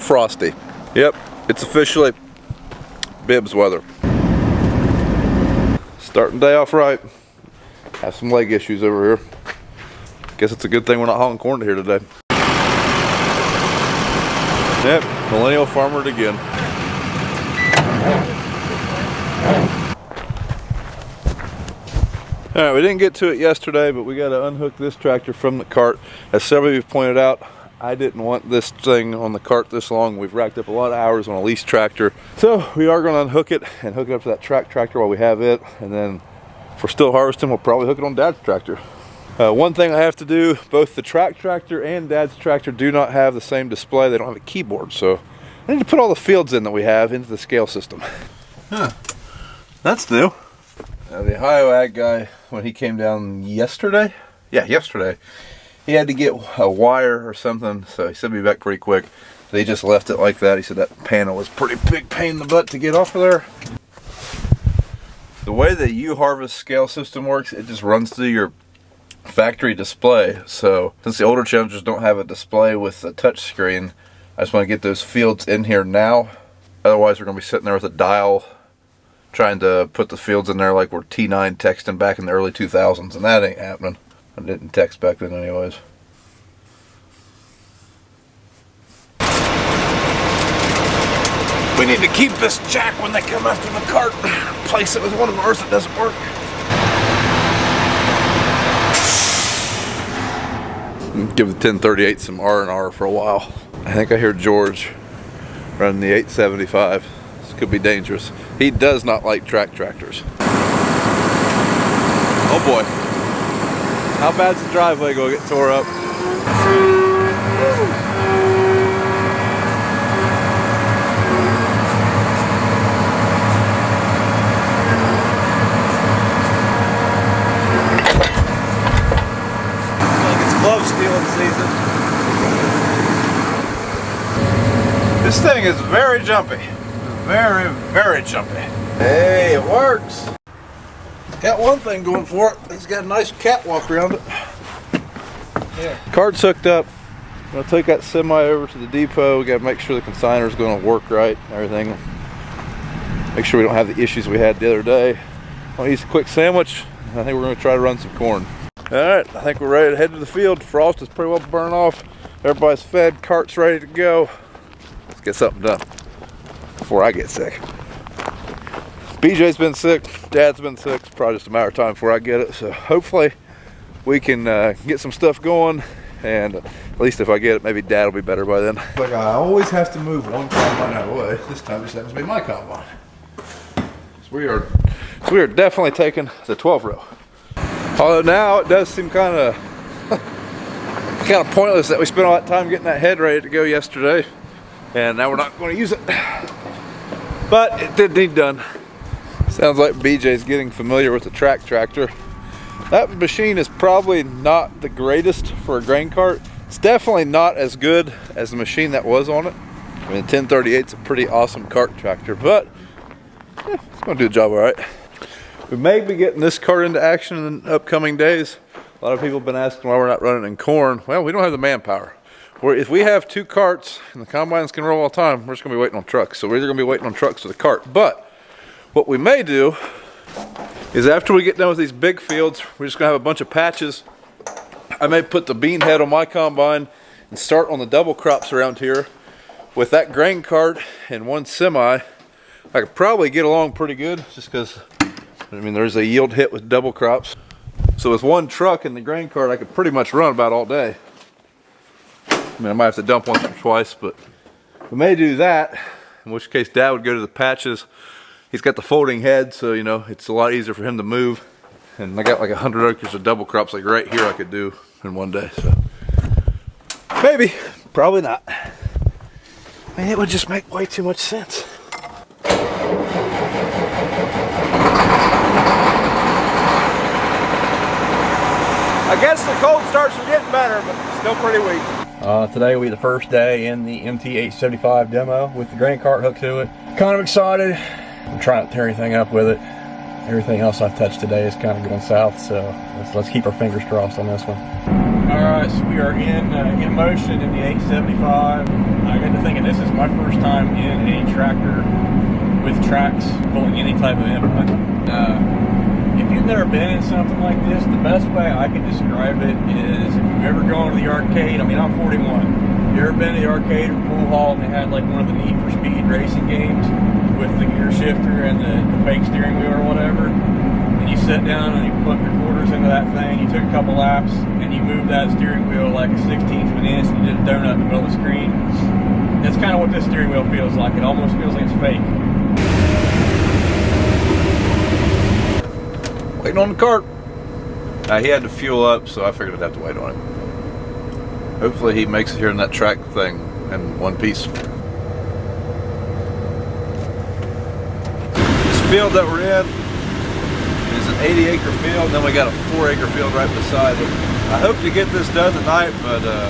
frosty. Yep, it's officially bibs weather. Starting day off right. Have some leg issues over here. Guess it's a good thing we're not hauling corn here today. Yep, millennial farmer again. Alright, we didn't get to it yesterday, but we got to unhook this tractor from the cart. As several of you have pointed out, I didn't want this thing on the cart this long. We've racked up a lot of hours on a lease tractor. So we are going to unhook it and hook it up to that track tractor while we have it. And then if we're still harvesting, we'll probably hook it on Dad's tractor. One thing I have to do, both the track tractor and Dad's tractor do not have the same display. They don't have a keyboard. So I need to put all the fields in that we have into the scale system. Huh, that's new. The Ohio Ag guy, when he came down yesterday, he had to get a wire or something, so he said he'd be back pretty quick. So he just left it like that. He said that panel was a pretty big pain in the butt to get off of there. The way the U-Harvest scale system works, it just runs through your factory display. So since the older Challengers don't have a display with a touch screen, I just want to get those fields in here now. Otherwise we're going to be sitting there with a dial trying to put the fields in there like we're T9 texting back in the early 2000s, and that ain't happening. I didn't text back then anyways. We need to keep this jack when they come after the cart. Replace it with one of ours that doesn't work. Give the 1038 some R&R for a while. I think I hear George running the 875. This could be dangerous. He does not like track tractors. Oh boy. How bad's the driveway gonna get tore up? Like it's glove stealing season. This thing is very jumpy. Very, very jumpy. Hey, it works. Got one thing going for it. It's got a nice catwalk around it. Yeah. Cart's hooked up. I'm gonna take that semi over to the depot. We gotta make sure the consigner is gonna work right and everything. Make sure we don't have the issues we had the other day. I'm gonna eat a quick sandwich. I think we're gonna try to run some corn. All right, I think we're ready to head to the field. Frost is pretty well burned off. Everybody's fed, cart's ready to go. Let's get something done before I get sick. BJ's been sick, Dad's been sick. It's probably just a matter of time before I get it. So hopefully we can get some stuff going, and at least if I get it, maybe Dad will be better by then. Like I always have to move one combine out of the way. This time just happens to be my combine. So we are definitely taking the 12 row. Although now it does seem kind of pointless that we spent all that time getting that head ready to go yesterday, and now we're not going to use it. But it did need done. Sounds like BJ's getting familiar with the track tractor. That machine is probably not the greatest for a grain cart. It's definitely not as good as the machine that was on it. I mean, the 1038's a pretty awesome cart tractor, but it's going to do the job all right. We may be getting this cart into action in the upcoming days. A lot of people have been asking why we're not running in corn. Well, we don't have the manpower. If we have two carts and the combines can roll all the time, we're just going to be waiting on trucks. So we're either going to be waiting on trucks or the cart. But what we may do is after we get done with these big fields, we're just going to have a bunch of patches. I may put the bean head on my combine and start on the double crops around here. With that grain cart and one semi, I could probably get along pretty good just because, I mean, there's a yield hit with double crops. So with one truck and the grain cart, I could pretty much run about all day. I mean, I might have to dump once or twice, but we may do that, in which case Dad would go to the patches. He's got the folding head, so, you know, it's a lot easier for him to move. And I got like 100 acres of double crops like right here I could do in one day, so. Maybe, probably not. I mean, it would just make way too much sense. I guess the cold starts are getting better, but still pretty weak. Today will be the first day in the MT875 demo with the grain cart hooked to it. Kind of excited. I'm trying to tear anything up with it. Everything else I've touched today is kind of going south, so let's keep our fingers crossed on this one. Alright, so we are in motion in the 875. I got to thinking this is my first time in a tractor with tracks pulling any type of input. If you've never been in something like this, the best way I can describe it is if you've ever gone to the arcade. I mean, I'm 41. You ever been to the arcade or pool hall and they had like one of the Need for Speed racing games with the gear shifter and the fake steering wheel or whatever? And you sit down and you put your quarters into that thing, you took a couple laps, and you moved that steering wheel like a 16th of an inch and you did a donut in the middle of the screen. That's kind of what this steering wheel feels like. It almost feels like it's fake. Waiting on the cart. He had to fuel up, so I figured I'd have to wait on him. Hopefully he makes it here in that track thing in one piece. This field that we're in is an 80-acre field, and then we got a 4-acre field right beside it. I hope to get this done tonight, but I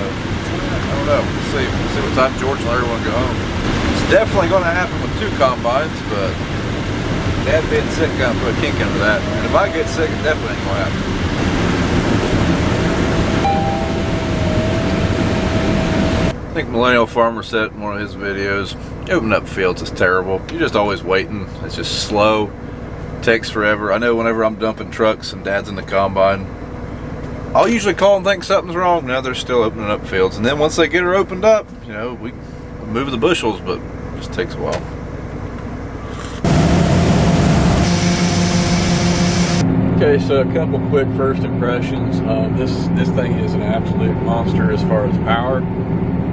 don't know. We'll see. We'll see what time George and Larry want to go home. It's definitely going to happen with 2 combines, but Dad being sick kind of put a kink into that. And if I get sick, it definitely ain't going to happen. I think Millennial Farmer said in one of his videos, opening up fields is terrible. You're just always waiting. It's just slow. Takes forever. I know whenever I'm dumping trucks and Dad's in the combine, I'll usually call and think something's wrong. Now they're still opening up fields. And then once they get her opened up, you know, we move the bushels, but it just takes a while. Okay, so a couple quick first impressions. This thing is an absolute monster as far as power.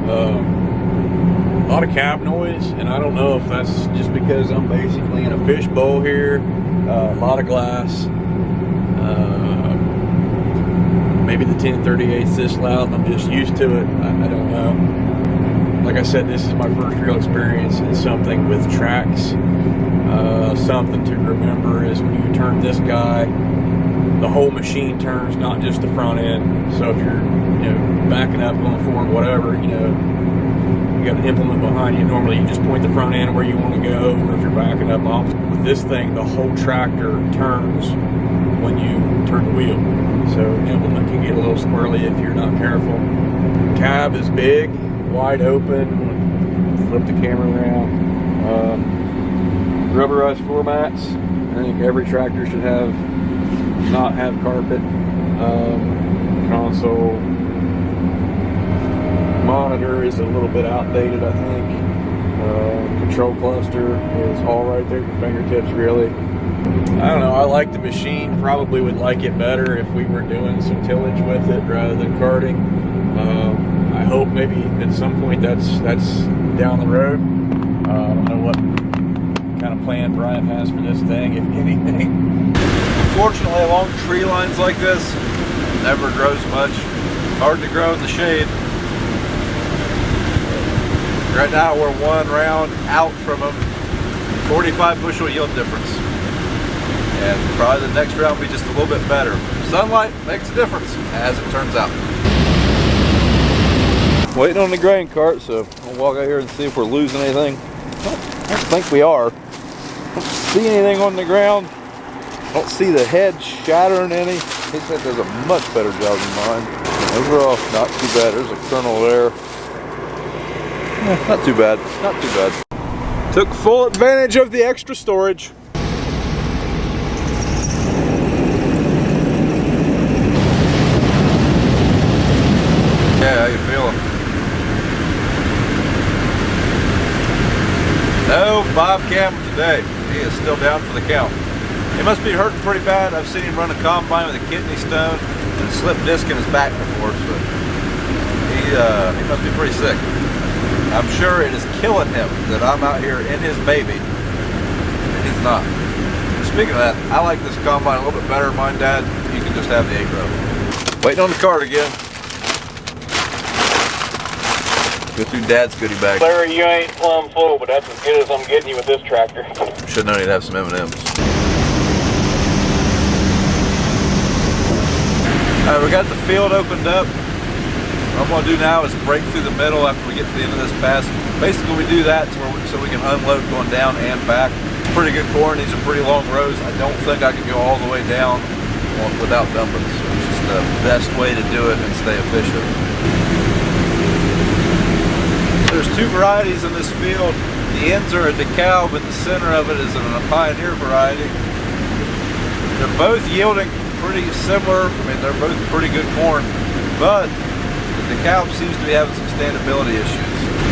A lot of cab noise, and I don't know if that's just because I'm basically in a fishbowl here. A lot of glass. Maybe the 1038's this loud and I'm just used to it. I don't know. Like I said, this is my first real experience in something with tracks. Something to remember is when you turn this guy, the whole machine turns, not just the front end. So if you're, backing up, going forward, whatever, you got an implement behind you. Normally, you just point the front end where you want to go, or if you're backing up opposite. With this thing, the whole tractor turns when you turn the wheel. So the implement can get a little squirrely if you're not careful. Cab is big, wide open. Flip the camera around. Rubberized floor mats. I think every tractor should not have carpet. Console monitor is a little bit outdated, I think. Control cluster is all right there at your fingertips, really. I don't know, I like the machine. Probably would like it better if we were doing some tillage with it rather than carting. I hope maybe at some point that's down the road. I don't know what kind of plan Brian has for this thing, if anything. Unfortunately, along tree lines like this, it never grows much. Hard to grow in the shade. Right now we're 1 round out from a 45 bushel yield difference. And probably the next round will be just a little bit better. Sunlight makes a difference, as it turns out. Waiting on the grain cart, so we'll walk out here and see if we're losing anything. I don't think we are. Don't see anything on the ground. Don't see the head shattering any. He said does a much better job than mine. Overall, not too bad. There's a kernel there. Not too bad. Not too bad. Took full advantage of the extra storage. Yeah, how you feeling? No Bob Campbell today. He is still down for the count. He must be hurting pretty bad. I've seen him run a combine with a kidney stone and a slipped disc in his back before, so he must be pretty sick. I'm sure it is killing him that I'm out here in his baby and he's not. Speaking of that, I like this combine a little bit better than mine, Dad. You can just have the 8-row. Waiting on the cart again. Go through Dad's goodie bag. Larry, you ain't plumb full, but that's as good as I'm getting you with this tractor. Should know you'd have some M&Ms. Alright, we got the field opened up. What I'm going to do now is break through the middle after we get to the end of this pass. Basically, we do that so we can unload going down and back. Pretty good corn. These are pretty long rows. I don't think I can go all the way down without dumping. So just the best way to do it and stay efficient. There's two varieties in this field. The ends are a DeKalb, but the center of it is a Pioneer variety. They're both yielding pretty similar. I mean, they're both pretty good corn, but the DeKalb seems to be having some standability issues.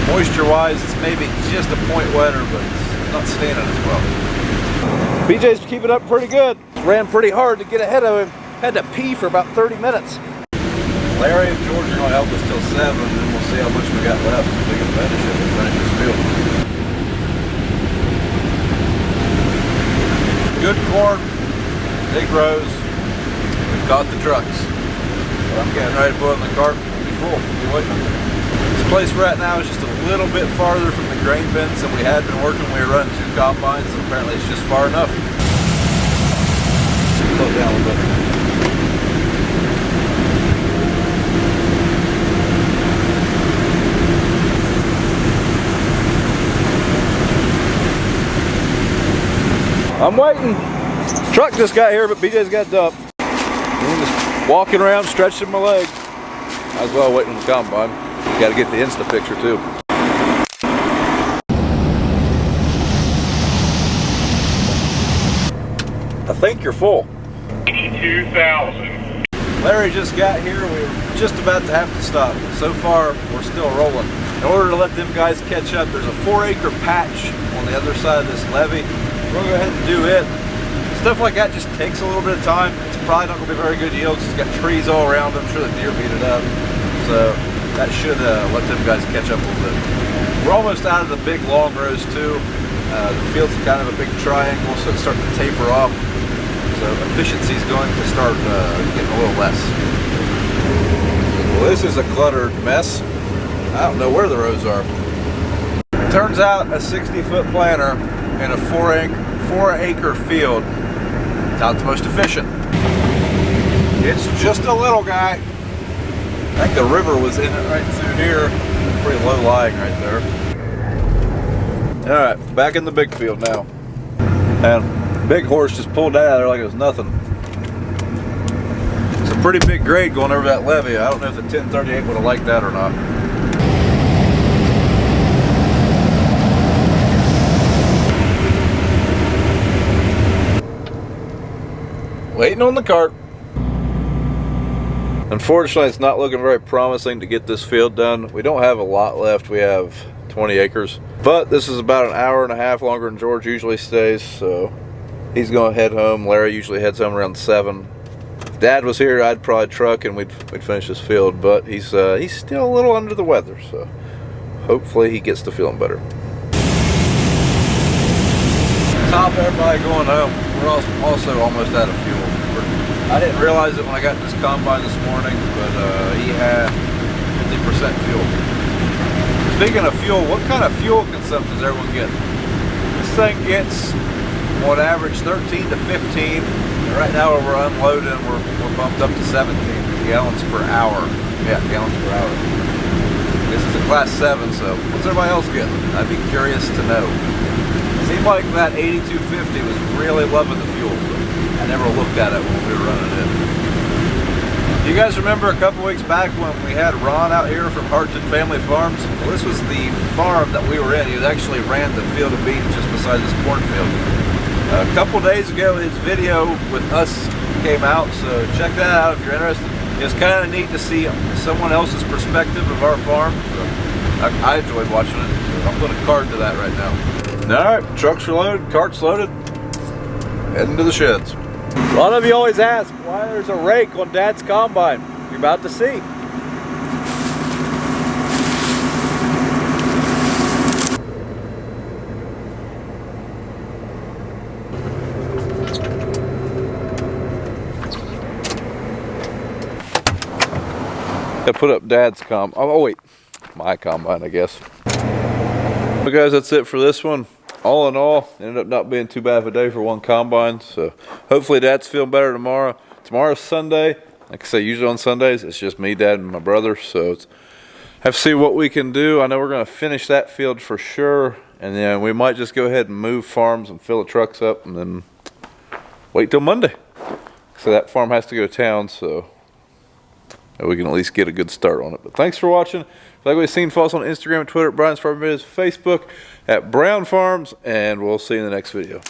Moisture-wise, it's maybe just a point wetter, but it's not standing as well. BJ's keeping up pretty good. Ran pretty hard to get ahead of him. Had to pee for about 30 minutes. Larry and George are going to help us till 7, and then we'll see how much we got left. We can finish it and finish this field. Good corn, big rows. We've got the trucks. So I'm getting ready to put in the cart. Be full. Be waiting. This place we're at now is just a little bit farther from the grain bins than we had been working. We were running 2 combines, and apparently it's just far enough. Slow down a little bit. I'm waiting. Truck just got here, but BJ's got dumped. I'm just walking around, stretching my leg. Might as well wait on the combine. Got to get the Insta picture too. I think you're full. 82,000. Larry just got here. We were just about to have to stop. So far, we're still rolling. In order to let them guys catch up, there's a 4-acre patch on the other side of this levee. We'll go ahead and do it. Stuff like that just takes a little bit of time. It's probably not going to be very good yields. It's got trees all around. I'm sure the deer beat it up. So that should let them guys catch up a little bit. We're almost out of the big long rows too. The field's kind of a big triangle, so it's starting to taper off. So efficiency is going to start getting a little less. Well, this is a cluttered mess. I don't know where the rows are. Turns out a 60-foot planter in a 4-acre field, not the most efficient. It's just a little guy. I think the river was in it right through here. Pretty low lying right there. All right, back in the big field now. And big horse just pulled that out of there like it was nothing. It's a pretty big grade going over that levee. I don't know if the 1038 would have liked that or not. Waiting on the cart. Unfortunately, it's not looking very promising to get this field done. We don't have a lot left. We have 20 acres. But this is about an hour and a half longer than George usually stays, so he's going to head home. Larry usually heads home around 7. If Dad was here, I'd probably truck and we'd finish this field, but he's still a little under the weather, so hopefully he gets to feeling better. Top everybody going home. We're also almost out of fuel. I didn't realize it when I got this combine this morning, but he had 50% fuel. Speaking of fuel, what kind of fuel consumption is everyone getting? This thing gets, on average, 13 to 15. And right now, when we're unloading, we're bumped up to 17 gallons per hour. Yeah, gallons per hour. This is a class 7, so what's everybody else getting? I'd be curious to know. Seemed like that 8250 was really loving the fuel, but I never looked at it when we were running it. You guys remember a couple weeks back when we had Ron out here from Harton Family Farms? Well, this was the farm that we were in. He actually ran the field of beans just beside this cornfield. A couple days ago, his video with us came out, so check that out if you're interested. It's kind of neat to see someone else's perspective of our farm. So I enjoyed watching it. So I'm putting a card to that right now. All right, trucks are loaded, carts loaded, heading to the sheds. A lot of you always ask why there's a rake on Dad's combine. You're about to see. I put up Dad's combine. Oh wait, my combine, I guess. So guys, that's it for this one. All in all, ended up not being too bad of a day for one combine. So hopefully Dad's feeling better tomorrow. Tomorrow's Sunday. Like I say, usually on Sundays, it's just me, Dad, and my brother. So have to see what we can do. I know we're going to finish that field for sure. And then we might just go ahead and move farms and fill the trucks up and then wait till Monday. So that farm has to go to town. So that we can at least get a good start on it. But thanks for watching. If you like what you've seen, follow us on Instagram and Twitter at Brian's Farm Videos, Facebook at Brown Farms, and we'll see you in the next video.